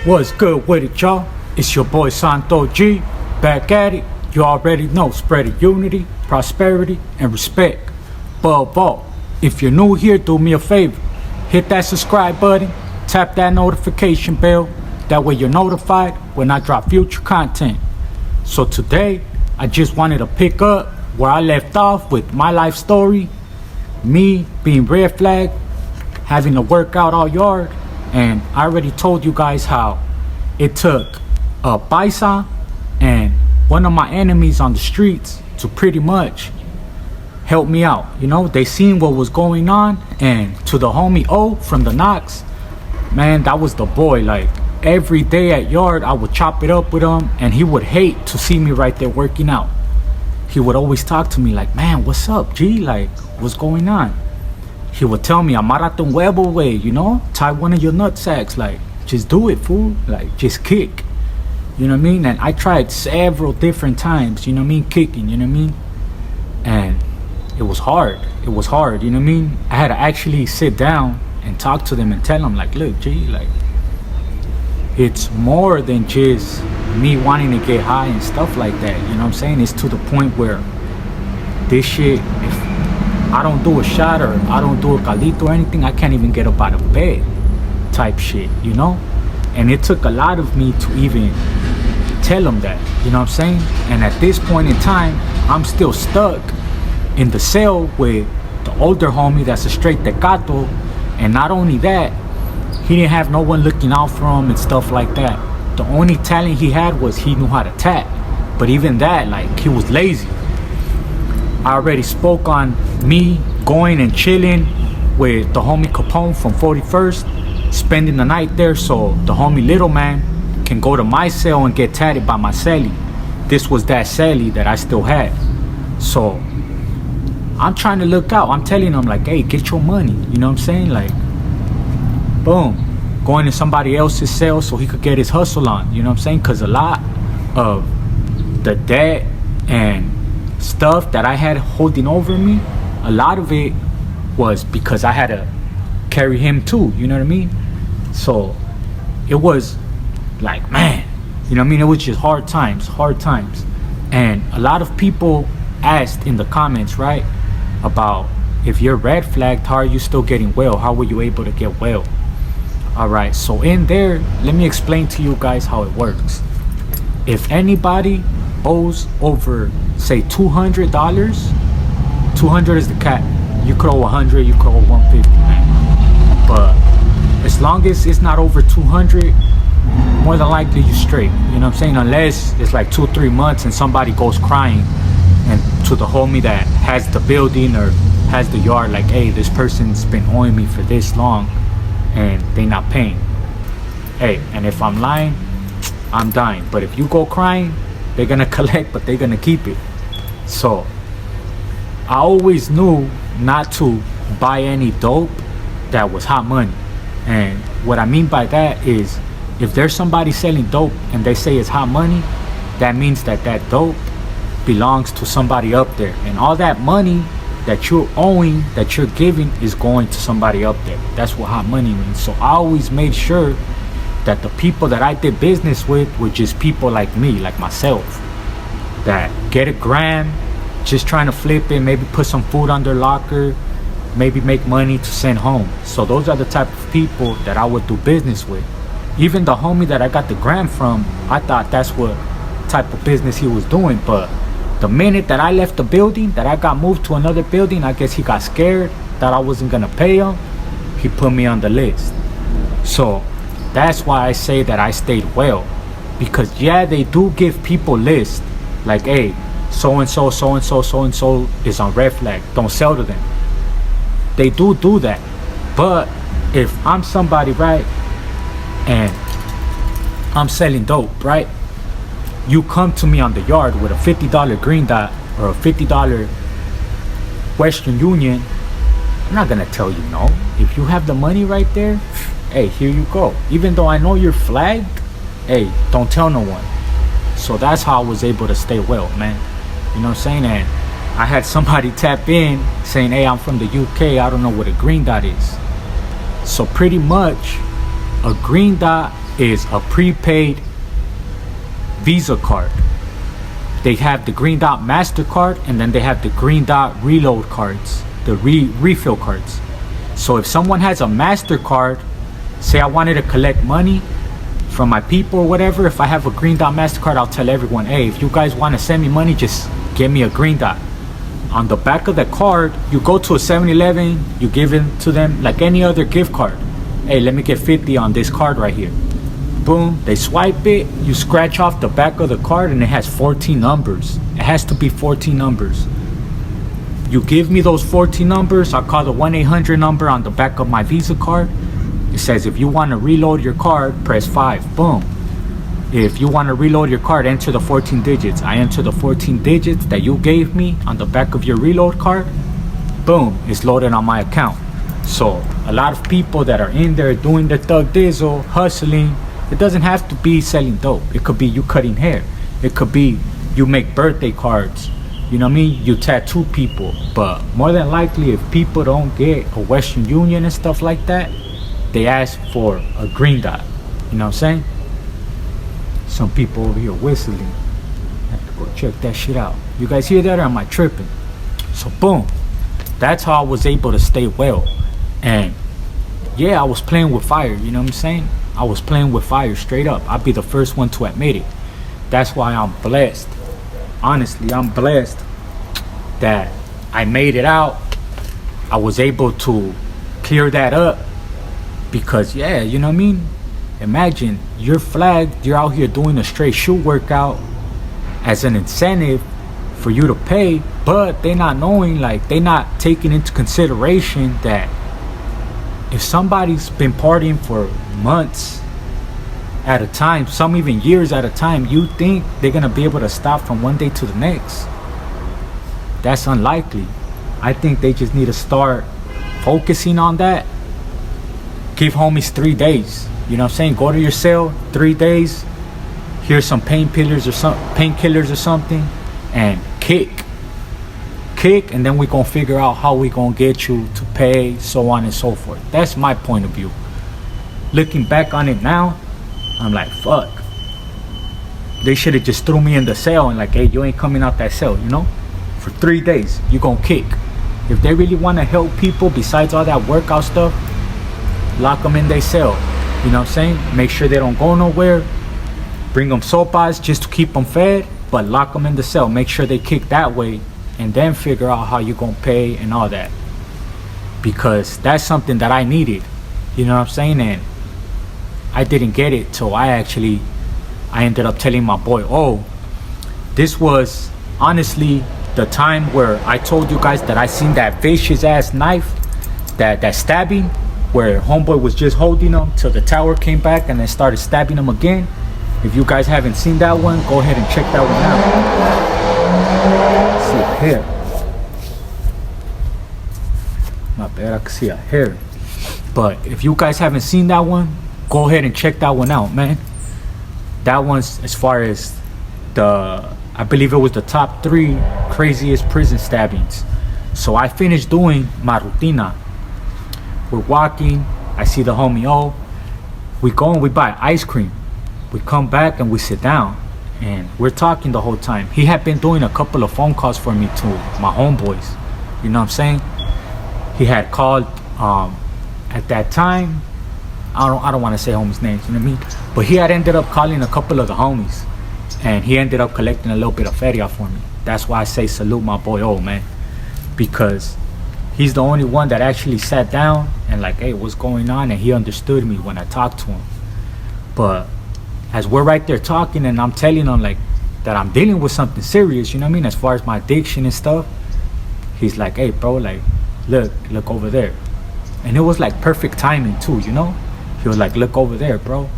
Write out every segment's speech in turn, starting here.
What's good with it, y'all? It's your boy Santo G, back at it. You already know, spreading unity, prosperity, and respect. Above all, if you're new here, do me a favor. Hit that subscribe button, tap that notification bell. That way you're notified when I drop future content. So today, I just wanted to pick up where I left off with my life story. Me being red flag, having to work out all yard. And I already told you guys how it took a paisa and one of my enemies on the streets to pretty much help me out. You know, they seen what was going on, and to the homie O from the Knox, man, that was the boy. Like every day at yard, I would chop it up with him, and he would hate to see me right there working out. He would always talk to me like, man, what's up, G? Like, what's going on? He would tell me, amarrate un huevo, way, you know, tie one of your nut sacks, like, just do it, fool, like, just kick, you know what I mean? And I tried several different times, you know what I mean, kicking, you know what I mean? And it was hard, you know what I mean? I had to actually sit down and talk to them and tell them, like, look, G, like, it's more than just me wanting to get high and stuff like that, you know what I'm saying? It's to the point where this shit, if I don't do a shot or I don't do a calito or anything, I can't even get up out of bed type shit, you know? And it took a lot of me to even tell them that, you know what I'm saying? And at this point in time, I'm still stuck in the cell with the older homie that's a straight tecato. And not only that, he didn't have no one looking out for him and stuff like that. The only talent he had was he knew how to tap. But even that, like, he was lazy. I already spoke on me going and chilling with the homie Capone from 41st, spending the night there so the homie Little Man can go to my cell and get tatted by my celly. This was that celly that I still had. So I'm trying to look out. I'm telling him like, hey, get your money. You know what I'm saying? Like, boom, going to somebody else's cell so he could get his hustle on. You know what I'm saying? Because a lot of the debt and stuff that I had holding over me, a lot of it was because I had to carry him too, you know what I mean? So it was like, man, you know what I mean? It was just hard times. And a lot of people asked in the comments, right, about if you're red flagged, how are you still getting well? How were you able to get well? All right, so in there, let me explain to you guys how it works. If anybody owes over, say, $200, 200 is the cap. You could owe 100, you could owe 150, man. But as long as it's not over 200, more than likely you straight. You know what I'm saying? Unless it's like 2-3 months and somebody goes crying and to the homie that has the building or has the yard, like, hey, this person's been owing me for this long and they not paying. Hey, and if I'm lying, I'm dying. But if you go crying, they're gonna collect, but they're gonna keep it. So I always knew not to buy any dope that was hot money. And what I mean by that is, if there's somebody selling dope and they say it's hot money, that means that that dope belongs to somebody up there, and all that money that you're owing, that you're giving, is going to somebody up there. That's what hot money means. So I always made sure that the people that I did business with were just people like me, like myself, that get a gram, just trying to flip it, maybe put some food on their locker, maybe make money to send home. So those are the type of people that I would do business with. Even the homie that I got the gram from, I thought that's what type of business he was doing. But the minute that I left the building, that I got moved to another building, I guess he got scared that I wasn't gonna pay him. He put me on the list. So that's why I say that I stayed well. Because yeah, they do give people lists like, hey, so-and-so, so-and-so, so-and-so is on red flag, don't sell to them. They do that. But if I'm somebody, right, and I'm selling dope, right, you come to me on the yard with a $50 green dot or a $50 Western Union, I'm not gonna tell you no. If you have the money right there, hey, here you go. Even though I know you're flagged, hey, don't tell no one. So that's how I was able to stay well, man. You know what I'm saying? And I had somebody tap in saying, hey, I'm from the UK, I don't know what a green dot is. So pretty much a green dot is a prepaid Visa card. They have the Green Dot MasterCard, and then they have the Green Dot Reload cards, the refill cards. So if someone has a MasterCard, say I wanted to collect money from my people or whatever, if I have a Green Dot MasterCard, I'll tell everyone, hey, if you guys want to send me money, just give me a Green Dot. On the back of the card, you go to a 7-Eleven, you give it to them like any other gift card. Hey, let me get 50 on this card right here. Boom, they swipe it, you scratch off the back of the card, and it has 14 numbers. It has to be 14 numbers. You give me those 14 numbers, I'll call the 1-800 number on the back of my Visa card. It says if you want to reload your card, press 5. Boom. If you want to reload your card, enter the 14 digits. I enter the 14 digits that you gave me on the back of your reload card. Boom, it's loaded on my account. So a lot of people that are in there doing the thug dizzle, hustling, it doesn't have to be selling dope. It could be you cutting hair. It could be you make birthday cards. You know what I mean? You tattoo people. But more than likely, if people don't get a Western Union and stuff like that, they ask for a Green Dot. You know what I'm saying? Some people over here whistling. I have to go check that shit out. You guys hear that, or am I tripping? So boom. That's how I was able to stay well. And yeah, I was playing with fire. You know what I'm saying? I was playing with fire straight up. I'll be the first one to admit it. That's why I'm blessed. Honestly, I'm blessed that I made it out. I was able to clear that up. Because yeah, you know what I mean? Imagine you're flagged, you're out here doing a straight shoe workout as an incentive for you to pay, but they're not knowing, like they're not taking into consideration that if somebody's been partying for months at a time, some even years at a time, you think they're gonna be able to stop from one day to the next? That's unlikely. I think they just need to start focusing on that. Give homies 3 days. You know what I'm saying? Go to your cell 3 days. Here's some painkillers or something, and kick, and then we're gonna figure out how we gonna get you to pay, so on and so forth. That's my point of view. Looking back on it now, I'm like, fuck. They should have just threw me in the cell and like, hey, you ain't coming out that cell, you know? For 3 days, you gonna kick. If they really want to help people besides all that workout stuff, lock them in their cell. You know what I'm saying? Make sure they don't go nowhere. Bring them sopas just to keep them fed, but lock them in the cell. Make sure they kick that way, and then figure out how you gonna pay and all that. Because that's something that I needed. You know what I'm saying? And I didn't get it till I ended up telling my boy, oh, this was honestly the time where I told you guys that I seen that vicious ass knife, that stabbing, where homeboy was just holding him till the tower came back and then started stabbing him again. If you guys haven't seen that one, go ahead and check that one out. See a hair. My bad, I can see a hair. But if you guys haven't seen that one, go ahead and check that one out, man. That one's, as far as I believe it was the top 3 craziest prison stabbings. So I finished doing my rutina. We're walking, I see the homie, oh, we go and we buy ice cream. We come back and we sit down, and we're talking the whole time. He had been doing a couple of phone calls for me to my homeboys. You know what I'm saying? He had called at that time, I don't want to say homies' names, you know what I mean? But he had ended up calling a couple of the homies, and he ended up collecting a little bit of feria for me. That's why I say salute my boy, oh man, because he's the only one that actually sat down and like, hey, what's going on? And he understood me when I talked to him. But as we're right there talking and I'm telling him like that I'm dealing with something serious, you know what I mean, as far as my addiction and stuff, he's like, hey bro, like look over there. And it was like perfect timing too, you know? He was like, look over there, bro.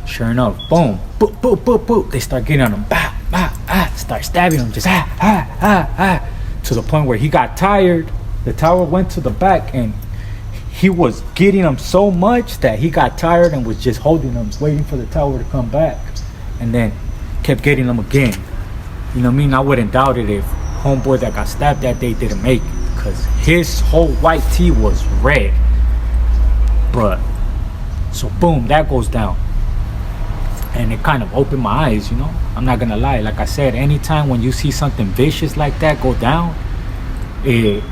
Sure enough, boom, boop, boop, boop, boop. They start getting on him, bah, bah, ah, start stabbing him, just to the point where he got tired. The tower went to the back, and he was getting him so much that he got tired and was just holding him, waiting for the tower to come back, and then kept getting him again. You know what I mean? I wouldn't doubt it if homeboy that got stabbed that day didn't make it, because his whole white tee was red. But so boom, that goes down. And it kind of opened my eyes, you know. I'm not gonna lie. Like I said, anytime when you see something vicious like that go down, it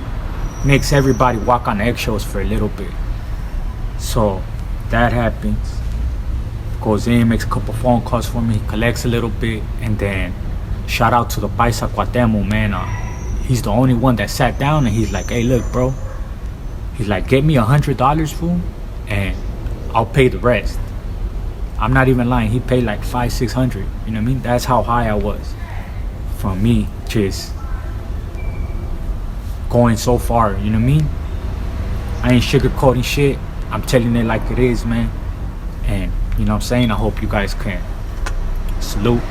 makes everybody walk on eggshells for a little bit. So that happens. Goes in, makes a couple phone calls for me, collects a little bit, and then shout out to the Paisa Cuauhtemoc, man. He's the only one that sat down and he's like, hey, look, bro. He's like, get me $100, fool, and I'll pay the rest. I'm not even lying. He paid like $500-600. You know what I mean? That's how high I was from me just going so far. You know what I mean? I ain't sugarcoating shit. I'm telling it like it is, man. And you know what I'm saying? I hope you guys can salute.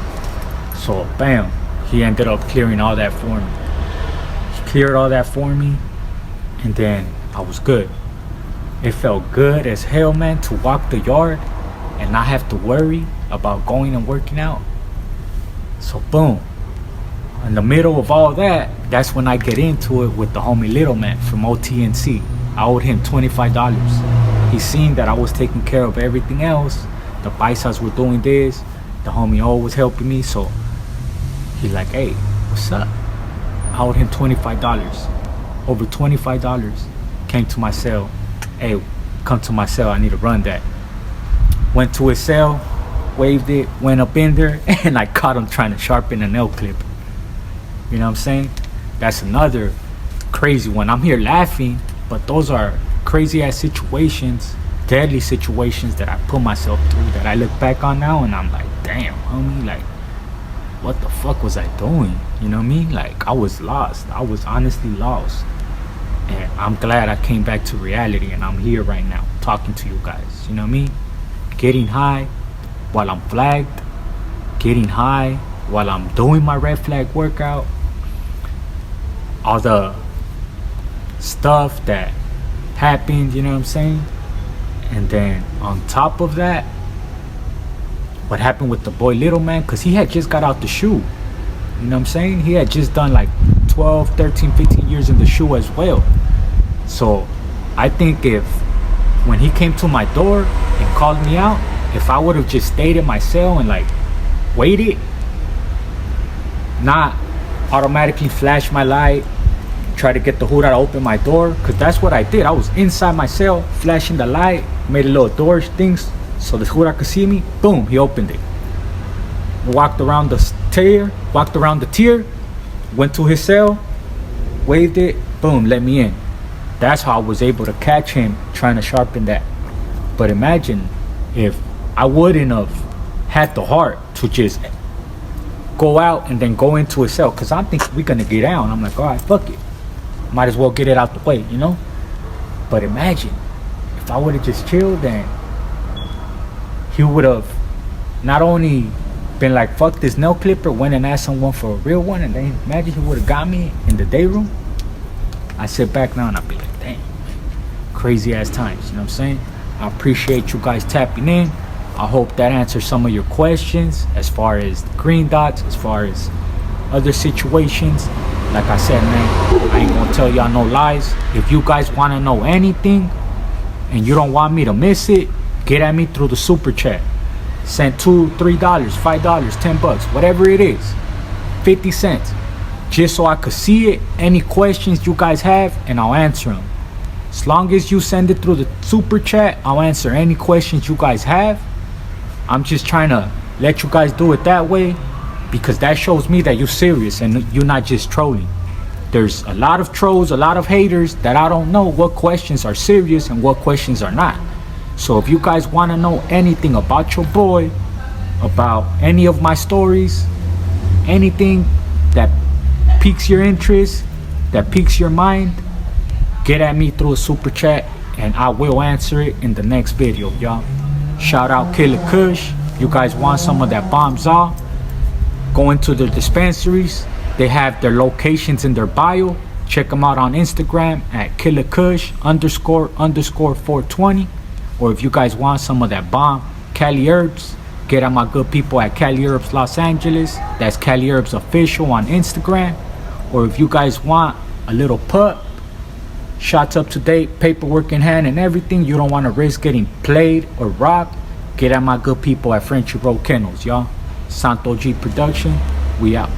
So bam, he ended up clearing all that for me. He cleared all that for me, and then I was good. It felt good as hell, man, to walk the yard and not have to worry about going and working out. So boom, in the middle of all that, that's when I get into it with the homie Little Man from OTNC. I owed him $25. He seen that I was taking care of everything else. The paisas were doing this. The homie O was helping me. So he's like, hey, what's up? I owed him $25. Over $25. Came to my cell. Hey, come to my cell. I need to run that. Went to his cell, waved it, went up in there, and I caught him trying to sharpen a nail clip. You know what I'm saying? That's another crazy one. I'm here laughing, but those are crazy ass situations, deadly situations that I put myself through that I look back on now and I'm like, damn, homie, like, what the fuck was I doing? You know what I mean? Like, I was lost. I was honestly lost. And I'm glad I came back to reality and I'm here right now talking to you guys. You know what I mean? Getting high while I'm flagged, getting high while I'm doing my red flag workout, all the stuff that happened, you know what I'm saying? And then on top of that, what happened with the boy Little Man, because he had just got out the shoe. You know what I'm saying? He had just done like 12, 13, 15 years in the shoe as well. So I think if when he came to my door and called me out, if I would have just stayed in my cell and like waited, not automatically flash my light, try to get the hood out to open my door, because that's what I did. I was inside my cell flashing the light, made a little door things so the hood could see me. Boom, he opened it. Walked around the tier, went to his cell, waved it, boom, let me in. That's how I was able to catch him trying to sharpen that. But imagine if I wouldn't have had the heart to just go out and then go into his cell, because I think we're gonna get out. I'm like, all right, fuck it, might as well get it out the way, you know. But imagine if I would have just chilled, then he would have not only been like, fuck this nail clipper, went and asked someone for a real one, and then imagine he would have got me in the day room. I sit back now and I be like, damn, crazy ass times, you know what I'm saying? I appreciate you guys tapping in. I hope that answers some of your questions as far as the green dots, as far as other situations. Like I said, man, I ain't gonna tell y'all no lies. If you guys want to know anything and you don't want me to miss it, get at me through the super chat. Send $2, $3, $5, $10, whatever it is, 50 cents, just so I could see it. Any questions you guys have, and I'll answer them. As long as you send it through the super chat, I'll answer any questions you guys have. I'm just trying to let you guys do it that way, because that shows me that you're serious and you're not just trolling. There's a lot of trolls, a lot of haters that I don't know what questions are serious and what questions are not. So if you guys want to know anything about your boy, about any of my stories, anything that piques your interest, that piques your mind, get at me through a super chat and I will answer it in the next video, y'all. Shout out Killer Kush. You guys want some of that bomb Za? Go into the dispensaries. They have their locations in their bio. Check them out on Instagram at killerkush__420. Or if you guys want some of that bomb Cali Herbs, get at my good people at Cali Herbs Los Angeles. That's Cali Herbs Official on Instagram. Or if you guys want a little pup, shots up to date, paperwork in hand and everything, you don't want to risk getting played or robbed, Get at my good people at Friendship Road Kennels, y'all. Santo G Production, we out.